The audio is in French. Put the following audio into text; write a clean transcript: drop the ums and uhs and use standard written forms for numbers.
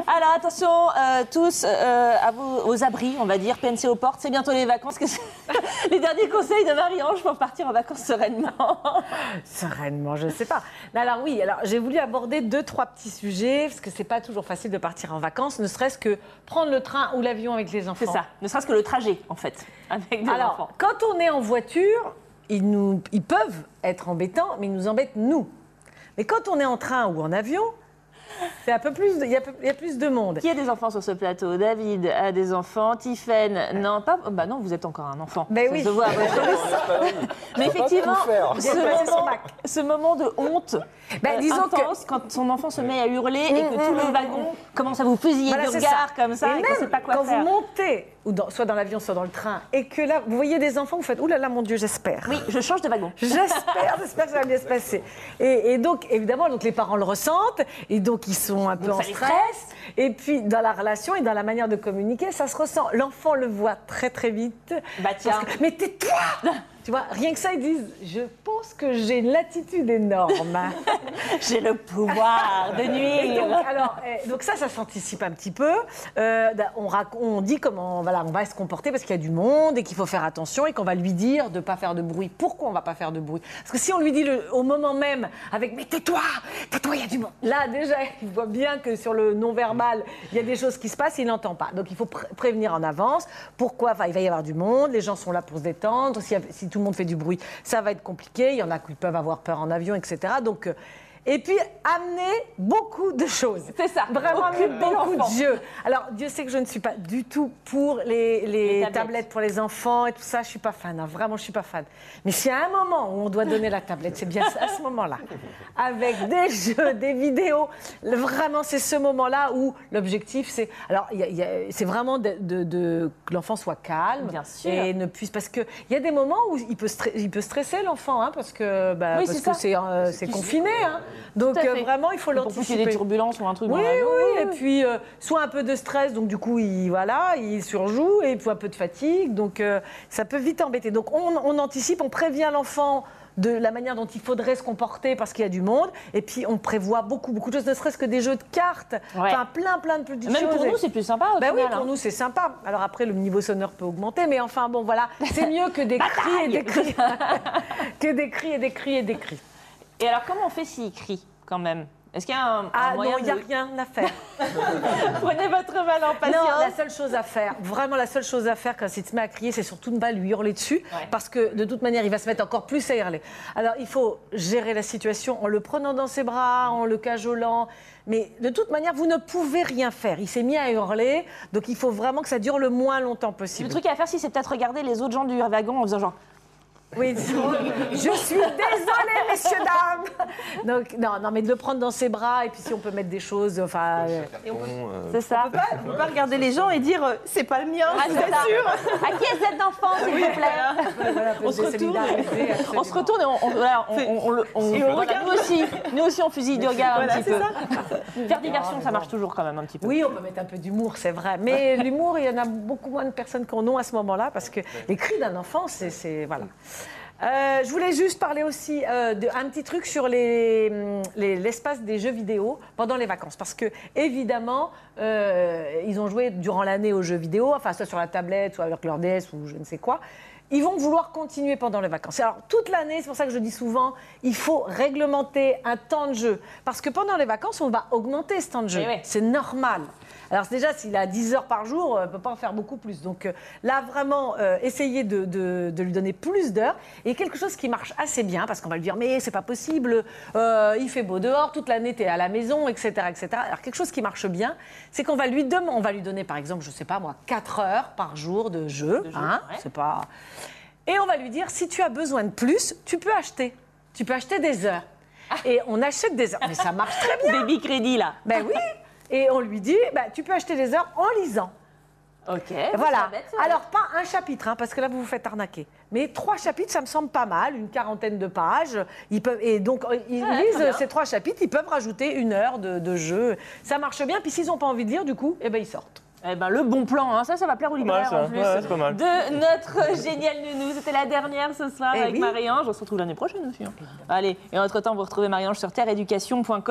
Alors attention tous aux abris, on va dire, PNC aux portes, c'est bientôt les vacances. Les derniers conseils de Marie-Ange pour partir en vacances sereinement. Sereinement, je ne sais pas. Alors oui, j'ai voulu aborder 2-3 petits sujets, parce que c'est pas toujours facile de partir en vacances, ne serait-ce que prendre le train ou l'avion avec les enfants. C'est ça, ne serait-ce que le trajet en fait, avec des enfants. Quand on est en voiture, ils peuvent être embêtants, mais ils nous embêtent nous. Mais quand on est en train ou en avion, c'est un peu plus, il y a plus de monde. Qui a des enfants sur ce plateau? David a des enfants, Tiffaine, non, pas. Bah non, vous êtes encore un enfant. Mais oui. Se voit à votre face. Mais effectivement, ce moment de honte disons intense, quand son enfant se met à hurler et que tout le wagon commence à vous fusiller du regard comme ça, et qu'on ne sait pas quoi quand faire. vous montez, soit dans l'avion, soit dans le train, et que là, vous voyez des enfants, vous faites « Ouh là là, mon Dieu, j'espère ». Oui, je change de wagon. J'espère que ça va bien se passer. Et donc, évidemment, les parents le ressentent, et donc ils sont un peu en stress. Et puis, dans la relation et dans la manière de communiquer, ça se ressent. L'enfant le voit très, très vite. Bah tiens. Mais tais-toi. Tu vois, rien que ça, ils disent « Je pense que j'ai une latitude énorme. » J'ai le pouvoir de nuire. Donc ça s'anticipe un petit peu. On dit comment on va se comporter parce qu'il y a du monde et qu'il faut faire attention et qu'on va lui dire de ne pas faire de bruit. Pourquoi on ne va pas faire de bruit? Parce que si on lui dit au moment même avec « Mais tais-toi, il y a du monde ». Là, déjà, il voit bien que sur le non-verbal, il y a des choses qui se passent et il n'entend pas. Donc il faut prévenir en avance. Pourquoi? Il va y avoir du monde, les gens sont là pour se détendre. Si tout le monde fait du bruit, ça va être compliqué. Il y en a qui peuvent avoir peur en avion, etc. Donc, et puis, amener beaucoup de choses. C'est ça. Vraiment amener beaucoup de jeux. Alors, Dieu sait que je ne suis pas du tout pour les tablettes pour les enfants et tout ça. Je ne suis pas fan. Hein. Vraiment, je ne suis pas fan. Mais s'il y a un moment où on doit donner la tablette, c'est bien à ce moment-là. Avec des jeux, des vidéos. Vraiment, c'est ce moment-là où l'objectif, c'est... Alors, c'est vraiment que l'enfant soit calme. Bien sûr. Et ne puisse... Parce qu'il y a des moments où il peut stresser, l'enfant, hein, parce que c'est confiné. Hein. Donc vraiment, il faut l'anticiper. Pour qu'il y ait des turbulences ou un truc. Oui, et puis soit un peu de stress, donc du coup, il surjoue, et puis un peu de fatigue, donc ça peut vite embêter. Donc on anticipe, on prévient l'enfant de la manière dont il faudrait se comporter parce qu'il y a du monde, et puis on prévoit beaucoup de choses, ne serait-ce que des jeux de cartes, enfin plein de petites choses. Même pour nous, c'est plus sympa au final. Oui, pour nous, c'est sympa. Alors après, le niveau sonore peut augmenter, mais enfin bon, voilà, c'est mieux que des cris et des cris. Que des cris et des cris et des cris. Et alors, comment on fait s'il crie, quand même? Est-ce qu'il y a un moyen non, il n'y a rien à faire. Prenez votre mal en patience. Non, la seule chose à faire, vraiment la seule chose à faire quand il se met à crier, c'est surtout ne pas lui hurler dessus, parce que de toute manière, il va se mettre encore plus à hurler. Alors, il faut gérer la situation en le prenant dans ses bras, en le cajolant. Mais de toute manière, vous ne pouvez rien faire. Il s'est mis à hurler, donc il faut vraiment que ça dure le moins longtemps possible. Le truc à faire, c'est peut-être regarder les autres gens du wagon en faisant genre... Oui, je suis désolée, messieurs, dames. Donc, non, mais de le prendre dans ses bras, et puis si on peut mettre des choses, enfin... C'est ça. On peut pas regarder les gens et dire c'est pas le mien, c'est sûr. À qui est cet enfant, s'il vous plaît? On se retourne et on regarde. Nous aussi, on fusille du regard un petit peu. Faire diversion, ça marche toujours quand même un petit peu. Oui, on peut mettre un peu d'humour, c'est vrai. Mais l'humour, il y en a beaucoup moins de personnes qui en ont à ce moment-là, parce que les cris d'un enfant, c'est voilà. Je voulais juste parler aussi d'un petit truc sur l'espace des jeux vidéo pendant les vacances. Parce que, évidemment, ils ont joué durant l'année aux jeux vidéo, enfin, soit sur la tablette, soit avec leur DS ou je ne sais quoi. Ils vont vouloir continuer pendant les vacances. Alors, toute l'année, c'est pour ça que je dis souvent, il faut réglementer un temps de jeu. Parce que pendant les vacances, on va augmenter ce temps de jeu. C'est normal. Alors déjà, s'il a 10 heures par jour, on ne peut pas en faire beaucoup plus. Donc là, vraiment, essayer de lui donner plus d'heures. Et quelque chose qui marche assez bien, parce qu'on va lui dire « mais c'est pas possible, il fait beau dehors, toute l'année, tu es à la maison, etc. etc. » Alors quelque chose qui marche bien, c'est qu'on va lui donner, par exemple, je ne sais pas moi, 4 heures par jour de jeu. C'est pas... Et on va lui dire « si tu as besoin de plus, tu peux acheter. Tu peux acheter des heures. » Et on achète des heures. Mais ça marche très bien. Baby crédit, là. Ben oui. Et on lui dit, tu peux acheter des heures en lisant. Ok. Voilà. Alors, pas un chapitre, hein, parce que là, vous vous faites arnaquer. Mais 3 chapitres, ça me semble pas mal, une 40aine de pages. Et donc, ils lisent ces 3 chapitres, ils peuvent rajouter 1 heure de jeu. Ça marche bien. Puis s'ils n'ont pas envie de lire, du coup, ils sortent. Le bon plan, hein. Ça va plaire aux libraires en plus. Ouais, c'est pas mal. De notre génial nounou. C'était la dernière ce soir avec Marie-Ange. On se retrouve l'année prochaine aussi. Hein. Allez, et entre-temps, vous retrouvez Marie-Ange sur terreéducation.com.